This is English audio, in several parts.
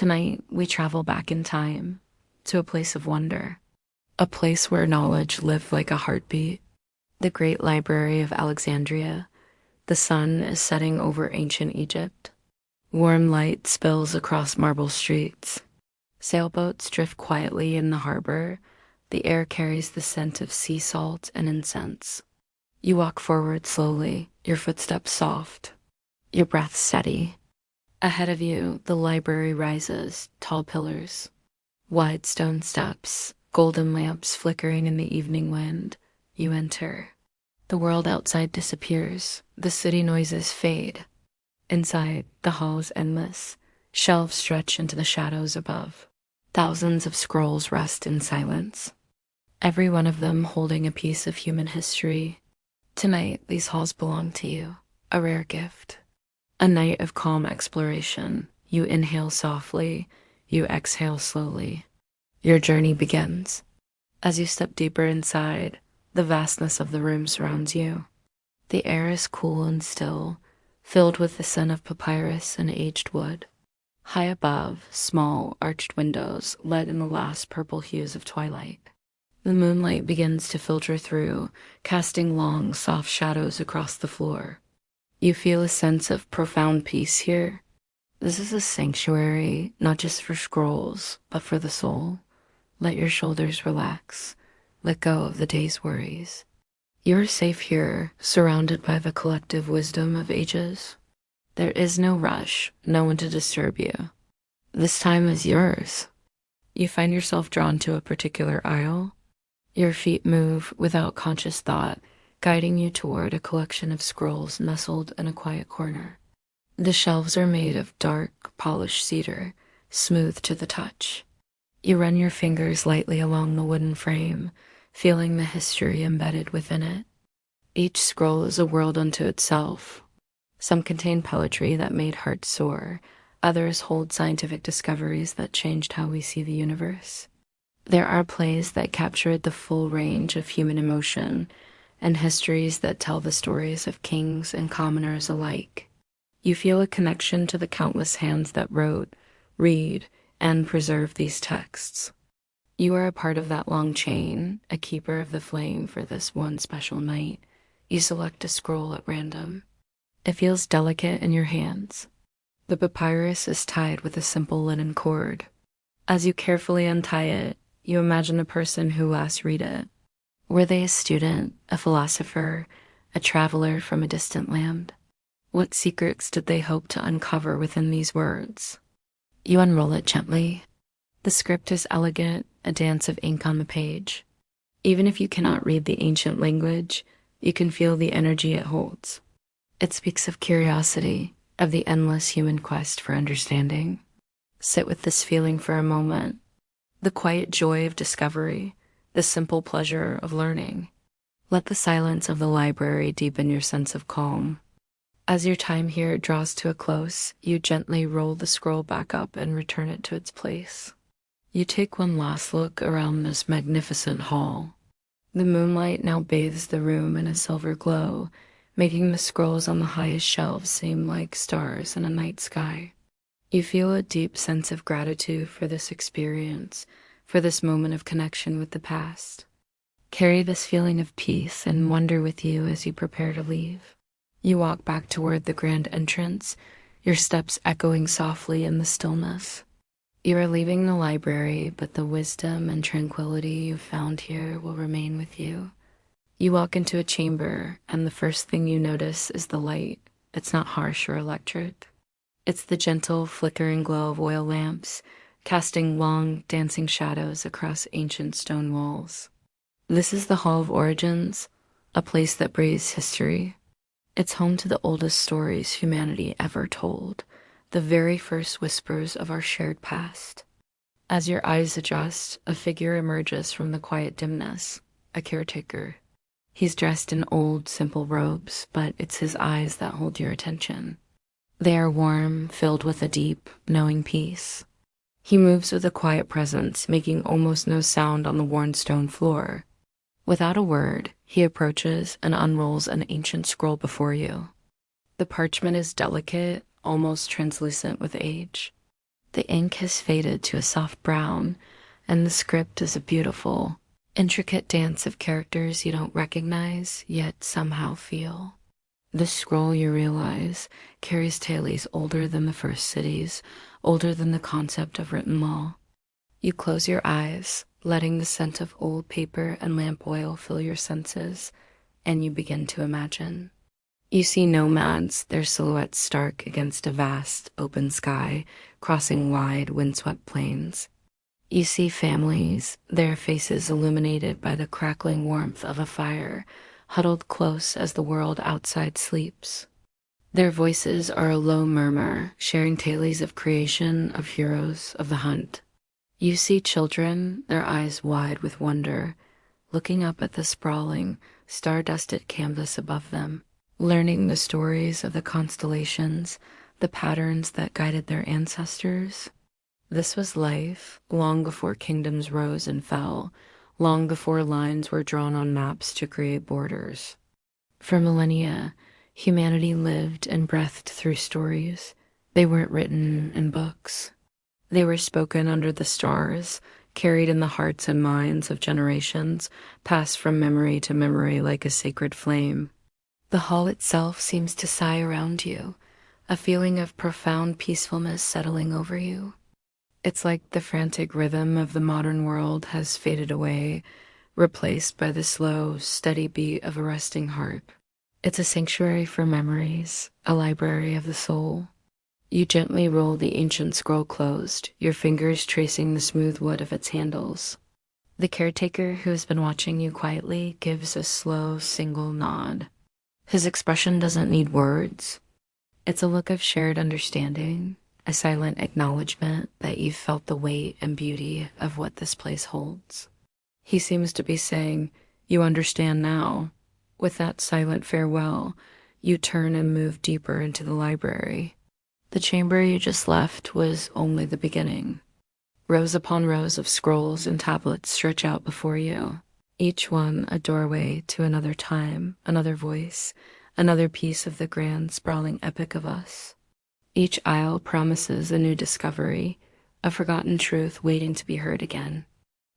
Tonight, we travel back in time to a place of wonder, a place where knowledge lived like a heartbeat. The Great Library of Alexandria. The sun is setting over ancient Egypt. Warm light spills across marble streets. Sailboats drift quietly in the harbor. The air carries the scent of sea salt and incense. You walk forward slowly, your footsteps soft, your breath steady. Ahead of you, the library rises, tall pillars, wide stone steps, golden lamps flickering in the evening wind. You enter. The world outside disappears. The city noises fade. Inside, the hall is endless. Shelves stretch into the shadows above. Thousands of scrolls rest in silence, every one of them holding a piece of human history. Tonight, these halls belong to you, a rare gift. A night of calm exploration. You inhale softly, you exhale slowly. Your journey begins. As you step deeper inside, the vastness of the room surrounds you. The air is cool and still, filled with the scent of papyrus and aged wood. High above, small, arched windows let in the last purple hues of twilight. The moonlight begins to filter through, casting long, soft shadows across the floor. You feel a sense of profound peace here. This is a sanctuary, not just for scrolls, but for the soul. Let your shoulders relax. Let go of the day's worries. You're safe here, surrounded by the collective wisdom of ages. There is no rush, no one to disturb you. This time is yours. You find yourself drawn to a particular aisle. Your feet move without conscious thought, guiding you toward a collection of scrolls nestled in a quiet corner. The shelves are made of dark, polished cedar, smooth to the touch. You run your fingers lightly along the wooden frame, feeling the history embedded within it. Each scroll is a world unto itself. Some contain poetry that made hearts soar. Others hold scientific discoveries that changed how we see the universe. There are plays that captured the full range of human emotion, and histories that tell the stories of kings and commoners alike. You feel a connection to the countless hands that wrote, read, and preserve these texts. You are a part of that long chain, a keeper of the flame for this one special night. You select a scroll at random. It feels delicate in your hands. The papyrus is tied with a simple linen cord. As you carefully untie it, you imagine a person who last read it. Were they a student, a philosopher, a traveler from a distant land? What secrets did they hope to uncover within these words? You unroll it gently. The script is elegant, a dance of ink on the page. Even if you cannot read the ancient language, you can feel the energy it holds. It speaks of curiosity, of the endless human quest for understanding. Sit with this feeling for a moment. The quiet joy of discovery, the simple pleasure of learning. Let the silence of the library deepen your sense of calm. As your time here draws to a close, you gently roll the scroll back up and return it to its place. You take one last look around this magnificent hall. The moonlight now bathes the room in a silver glow, making the scrolls on the highest shelves seem like stars in a night sky. You feel a deep sense of gratitude for this experience, for this moment of connection with the past. Carry this feeling of peace and wonder with you as you prepare to leave. You walk back toward the grand entrance, your steps echoing softly in the stillness. You are leaving the library, but the wisdom and tranquility you found here will remain with you. You walk into a chamber, and the first thing you notice is the light. It's not harsh or electric. It's the gentle, flickering glow of oil lamps, casting long, dancing shadows across ancient stone walls. This is the Hall of Origins, a place that breathes history. It's home to the oldest stories humanity ever told, the very first whispers of our shared past. As your eyes adjust, a figure emerges from the quiet dimness, a caretaker. He's dressed in old, simple robes, but it's his eyes that hold your attention. They are warm, filled with a deep, knowing peace. He moves with a quiet presence, making almost no sound on the worn stone floor. Without a word, he approaches and unrolls an ancient scroll before you. The parchment is delicate, almost translucent with age. The ink has faded to a soft brown, and the script is a beautiful, intricate dance of characters you don't recognize, yet somehow feel. The scroll, you realize, carries tales older than the first cities, older than the concept of written law. You close your eyes, letting the scent of old paper and lamp oil fill your senses, and you begin to imagine. You see nomads, their silhouettes stark against a vast, open sky, crossing wide, windswept plains. You see families, their faces illuminated by the crackling warmth of a fire, huddled close as the world outside sleeps. Their voices are a low murmur, sharing tales of creation, of heroes, of the hunt. You see children, their eyes wide with wonder, looking up at the sprawling, star-dusted canvas above them, learning the stories of the constellations, the patterns that guided their ancestors. This was life long before kingdoms rose and fell, long before lines were drawn on maps to create borders. For millennia, humanity lived and breathed through stories. They weren't written in books. They were spoken under the stars, carried in the hearts and minds of generations, passed from memory to memory like a sacred flame. The hall itself seems to sigh around you, a feeling of profound peacefulness settling over you. It's like the frantic rhythm of the modern world has faded away, replaced by the slow, steady beat of a resting heart. It's a sanctuary for memories, a library of the soul. You gently roll the ancient scroll closed, your fingers tracing the smooth wood of its handles. The caretaker, who has been watching you quietly, gives a slow, single nod. His expression doesn't need words. It's a look of shared understanding, a silent acknowledgement that you've felt the weight and beauty of what this place holds. He seems to be saying, "You understand now." With that silent farewell, you turn and move deeper into the library. The chamber you just left was only the beginning. Rows upon rows of scrolls and tablets stretch out before you, each one a doorway to another time, another voice, another piece of the grand sprawling epic of us. Each aisle promises a new discovery, a forgotten truth waiting to be heard again.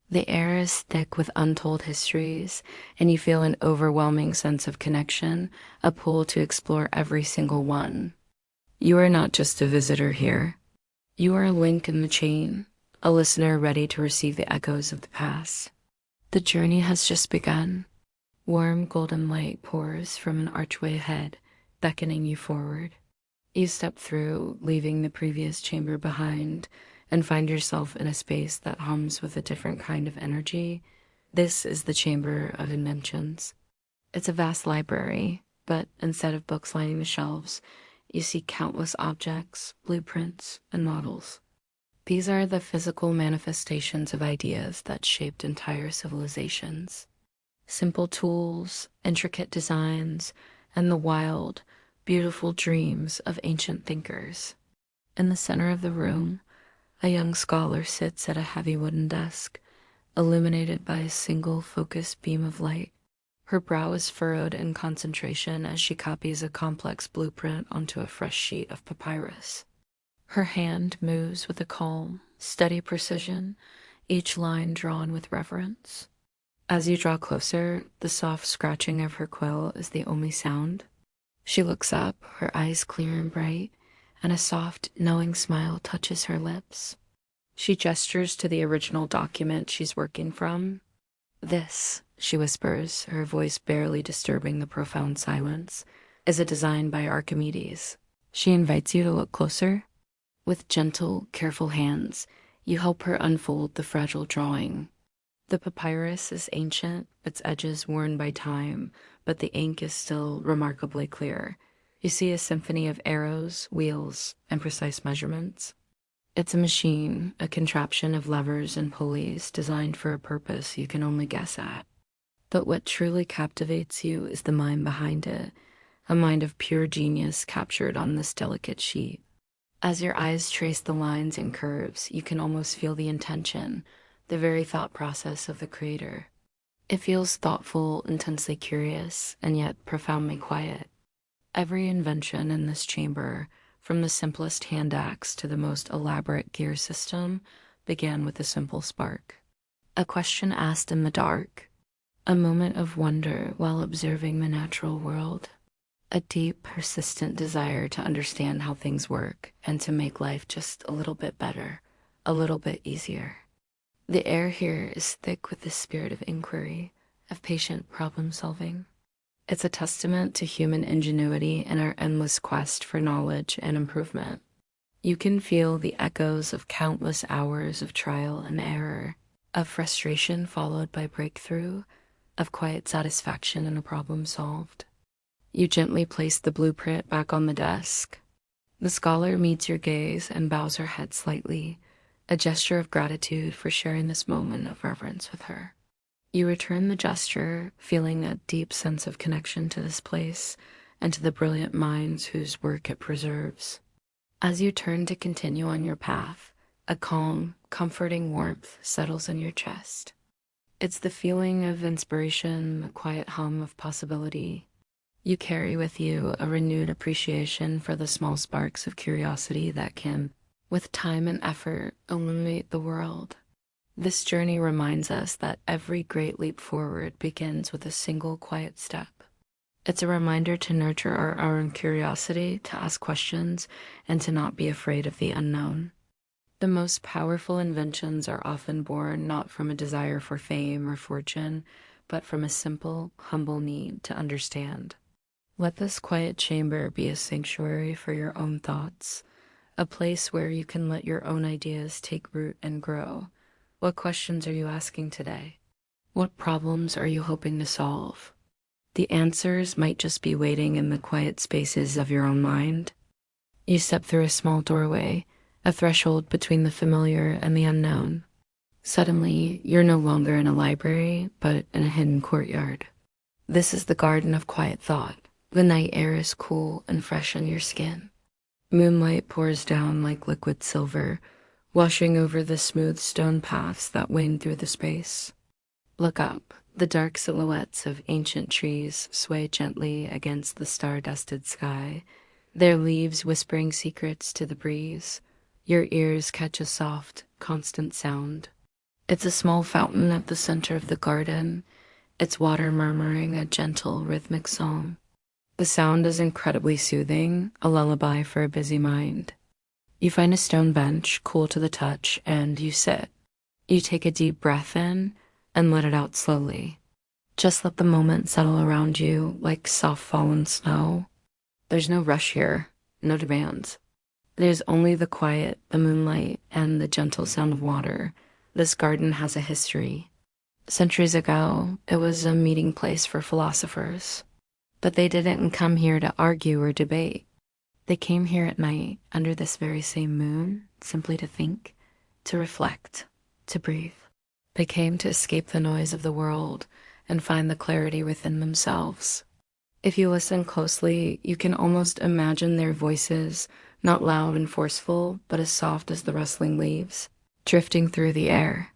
The air is thick with untold histories, and you feel an overwhelming sense of connection, a pull to explore every single one. You are not just a visitor here. You are a link in the chain, a listener ready to receive the echoes of the past. The journey has just begun. Warm golden light pours from an archway ahead, beckoning you forward. You step through, leaving the previous chamber behind, and find yourself in a space that hums with a different kind of energy. This is the Chamber of Inventions. It's a vast library, but instead of books lining the shelves, you see countless objects, blueprints, and models. These are the physical manifestations of ideas that shaped entire civilizations. Simple tools, intricate designs, and the wild, beautiful dreams of ancient thinkers. In the center of the room, a young scholar sits at a heavy wooden desk, illuminated by a single focused beam of light. Her brow is furrowed in concentration as she copies a complex blueprint onto a fresh sheet of papyrus. Her hand moves with a calm, steady precision, each line drawn with reverence. As you draw closer, the soft scratching of her quill is the only sound. She looks up, her eyes clear and bright, and a soft, knowing smile touches her lips. She gestures to the original document she's working from. "This," she whispers, her voice barely disturbing the profound silence, "is a design by Archimedes." She invites you to look closer. With gentle, careful hands, you help her unfold the fragile drawing. The papyrus is ancient, its edges worn by time, but the ink is still remarkably clear. You see a symphony of arrows, wheels, and precise measurements. It's a machine, a contraption of levers and pulleys designed for a purpose you can only guess at. But what truly captivates you is the mind behind it, a mind of pure genius captured on this delicate sheet. As your eyes trace the lines and curves, you can almost feel the intention, the very thought process of the creator. It feels thoughtful, intensely curious, and yet profoundly quiet. Every invention in this chamber, from the simplest hand axe to the most elaborate gear system, began with a simple spark. A question asked in the dark, a moment of wonder while observing the natural world, a deep, persistent desire to understand how things work and to make life just a little bit better, a little bit easier. The air here is thick with the spirit of inquiry, of patient problem solving. It's a testament to human ingenuity and our endless quest for knowledge and improvement. You can feel the echoes of countless hours of trial and error, of frustration followed by breakthrough, of quiet satisfaction in a problem solved. You gently place the blueprint back on the desk. The scholar meets your gaze and bows her head slightly, a gesture of gratitude for sharing this moment of reverence with her. You return the gesture, feeling a deep sense of connection to this place and to the brilliant minds whose work it preserves. As you turn to continue on your path, a calm, comforting warmth settles in your chest. It's the feeling of inspiration, the quiet hum of possibility. You carry with you a renewed appreciation for the small sparks of curiosity that can, with time and effort, illuminate the world. This journey reminds us that every great leap forward begins with a single quiet step. It's a reminder to nurture our own curiosity, to ask questions, and to not be afraid of the unknown. The most powerful inventions are often born not from a desire for fame or fortune, but from a simple, humble need to understand. Let this quiet chamber be a sanctuary for your own thoughts, a place where you can let your own ideas take root and grow. What questions are you asking today? What problems are you hoping to solve? The answers might just be waiting in the quiet spaces of your own mind. You step through a small doorway, a threshold between the familiar and the unknown. Suddenly, you're no longer in a library, but in a hidden courtyard. This is the garden of quiet thought. The night air is cool and fresh on your skin. Moonlight pours down like liquid silver, washing over the smooth stone paths that wind through the space. Look up. The dark silhouettes of ancient trees sway gently against the star-dusted sky, their leaves whispering secrets to the breeze. Your ears catch a soft, constant sound. It's a small fountain at the center of the garden, its water murmuring a gentle, rhythmic song. The sound is incredibly soothing, a lullaby for a busy mind. You find a stone bench, cool to the touch, and you sit. You take a deep breath in and let it out slowly. Just let the moment settle around you like soft fallen snow. There's no rush here, no demands. There's only the quiet, the moonlight, and the gentle sound of water. This garden has a history. Centuries ago, it was a meeting place for philosophers. But they didn't come here to argue or debate. They came here at night, under this very same moon, simply to think, to reflect, to breathe. They came to escape the noise of the world and find the clarity within themselves. If you listen closely, you can almost imagine their voices, not loud and forceful, but as soft as the rustling leaves, drifting through the air.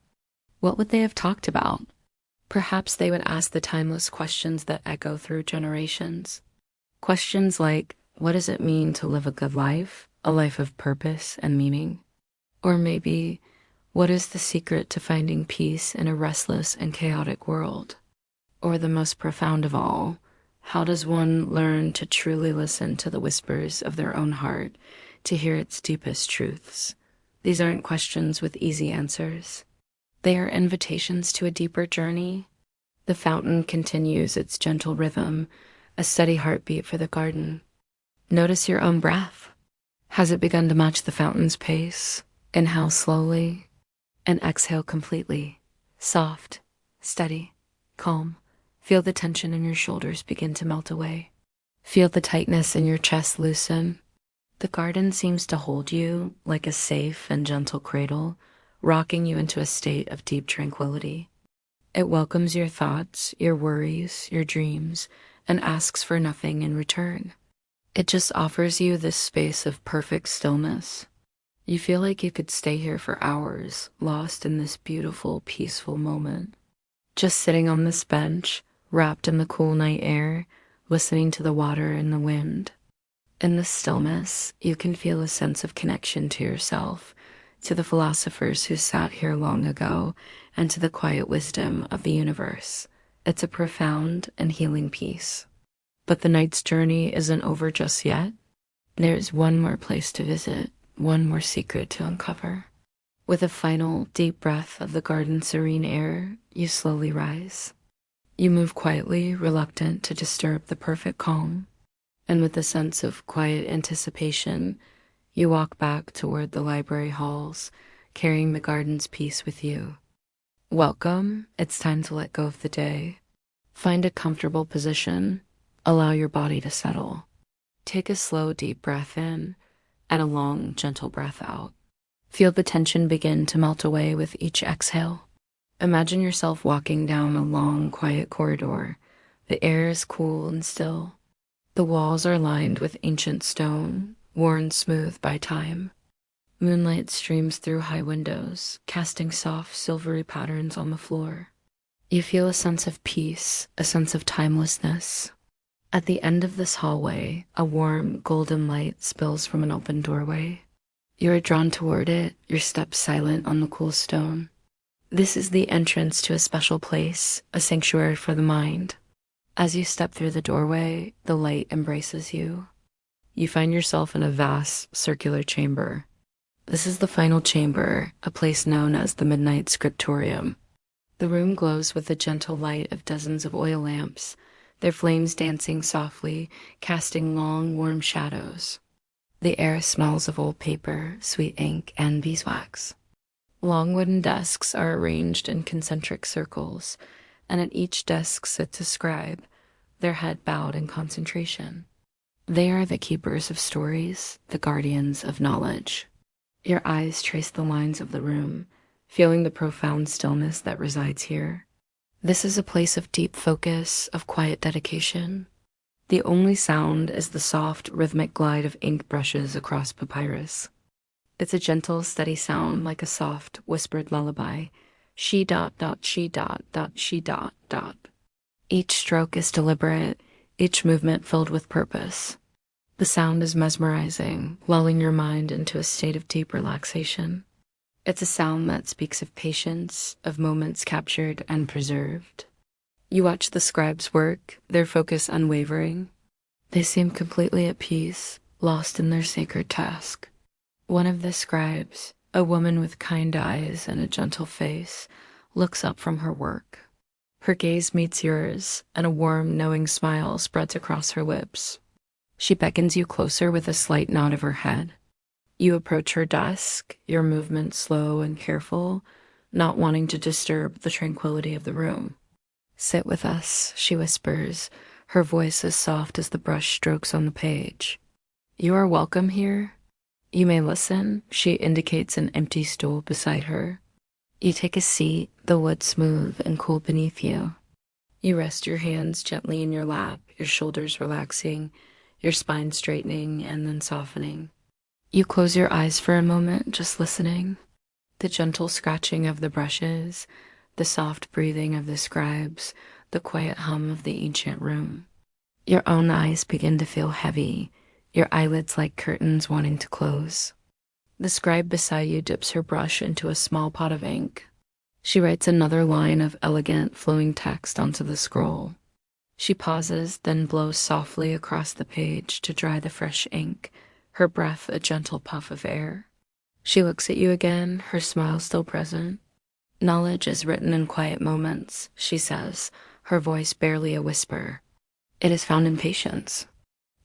What would they have talked about? Perhaps they would ask the timeless questions that echo through generations. Questions like, what does it mean to live a good life, a life of purpose and meaning? Or maybe, what is the secret to finding peace in a restless and chaotic world? Or the most profound of all, how does one learn to truly listen to the whispers of their own heart, to hear its deepest truths? These aren't questions with easy answers. They are invitations to a deeper journey. The fountain continues its gentle rhythm, a steady heartbeat for the garden. Notice your own breath. Has it begun to match the fountain's pace? Inhale slowly and exhale completely. Soft, steady, calm. Feel the tension in your shoulders begin to melt away. Feel the tightness in your chest loosen. The garden seems to hold you like a safe and gentle cradle, rocking you into a state of deep tranquility. It welcomes your thoughts, your worries, your dreams, and asks for nothing in return. It just offers you this space of perfect stillness. You feel like you could stay here for hours, lost in this beautiful, peaceful moment. Just sitting on this bench, wrapped in the cool night air, listening to the water and the wind. In the stillness, you can feel a sense of connection to yourself, to the philosophers who sat here long ago, and to the quiet wisdom of the universe. It's a profound and healing peace. But the night's journey isn't over just yet. There's one more place to visit, one more secret to uncover. With a final deep breath of the garden's serene air, you slowly rise. You move quietly, reluctant to disturb the perfect calm. And with a sense of quiet anticipation, you walk back toward the library halls, carrying the garden's peace with you. Welcome. It's time to let go of the day. Find a comfortable position. Allow your body to settle. Take a slow, deep breath in and a long, gentle breath out. Feel the tension begin to melt away with each exhale. Imagine yourself walking down a long, quiet corridor. The air is cool and still. The walls are lined with ancient stone, worn smooth by time. Moonlight streams through high windows, casting soft, silvery patterns on the floor. You feel a sense of peace, a sense of timelessness. At the end of this hallway, a warm, golden light spills from an open doorway. You are drawn toward it, your steps silent on the cool stone. This is the entrance to a special place, a sanctuary for the mind. As you step through the doorway, the light embraces you. You find yourself in a vast, circular chamber. This is the final chamber, a place known as the Midnight Scriptorium. The room glows with the gentle light of dozens of oil lamps, their flames dancing softly, casting long, warm shadows. The air smells of old paper, sweet ink, and beeswax. Long wooden desks are arranged in concentric circles, and at each desk sits a scribe, their head bowed in concentration. They are the keepers of stories, the guardians of knowledge. Your eyes trace the lines of the room, feeling the profound stillness that resides here. This is a place of deep focus, of quiet dedication. The only sound is the soft, rhythmic glide of ink brushes across papyrus. It's a gentle, steady sound like a soft, whispered lullaby. She dot dot, she dot dot, she dot dot. Each stroke is deliberate, each movement filled with purpose. The sound is mesmerizing, lulling your mind into a state of deep relaxation. It's a sound that speaks of patience, of moments captured and preserved. You watch the scribes work, their focus unwavering. They seem completely at peace, lost in their sacred task. One of the scribes, a woman with kind eyes and a gentle face, looks up from her work. Her gaze meets yours, and a warm, knowing smile spreads across her lips. She beckons you closer with a slight nod of her head. You approach her desk, your movements slow and careful, not wanting to disturb the tranquility of the room. "Sit with us," she whispers, her voice as soft as the brush strokes on the page. "You are welcome here. You may listen," she indicates an empty stool beside her. You take a seat, the wood smooth and cool beneath you. You rest your hands gently in your lap, your shoulders relaxing, your spine straightening and then softening. You close your eyes for a moment, just listening. The gentle scratching of the brushes, the soft breathing of the scribes, the quiet hum of the ancient room. Your own eyes begin to feel heavy, your eyelids like curtains wanting to close. The scribe beside you dips her brush into a small pot of ink. She writes another line of elegant, flowing text onto the scroll. She pauses, then blows softly across the page to dry the fresh ink, her breath a gentle puff of air. She looks at you again, her smile still present. "Knowledge is written in quiet moments," she says, her voice barely a whisper. "It is found in patience,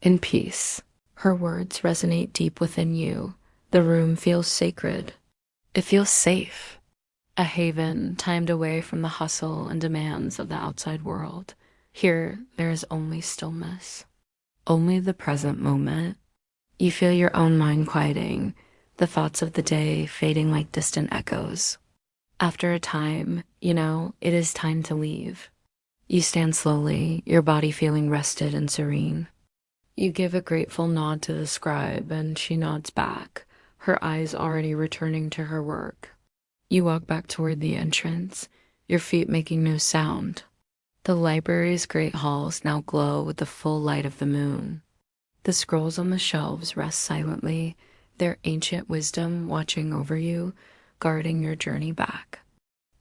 in peace." Her words resonate deep within you. The room feels sacred. It feels safe. A haven timed away from the hustle and demands of the outside world. Here, there is only stillness. Only the present moment. You feel your own mind quieting, the thoughts of the day fading like distant echoes. After a time, it is time to leave. You stand slowly, your body feeling rested and serene. You give a grateful nod to the scribe, and she nods back, her eyes already returning to her work. You walk back toward the entrance, your feet making no sound. The library's great halls now glow with the full light of the moon. The scrolls on the shelves rest silently, their ancient wisdom watching over you, guarding your journey back.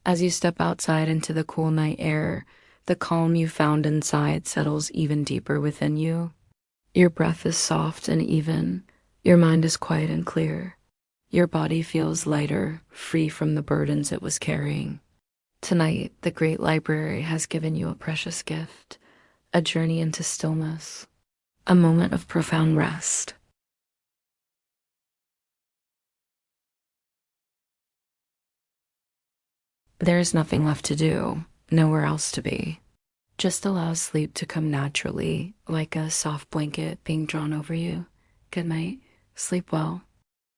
As you step outside into the cool night air, the calm you found inside settles even deeper within you. Your breath is soft and even, your mind is quiet and clear. Your body feels lighter, free from the burdens it was carrying. Tonight, the Great Library has given you a precious gift, a journey into stillness, a moment of profound rest. There is nothing left to do, nowhere else to be. Just allow sleep to come naturally, like a soft blanket being drawn over you. Good night. Sleep well.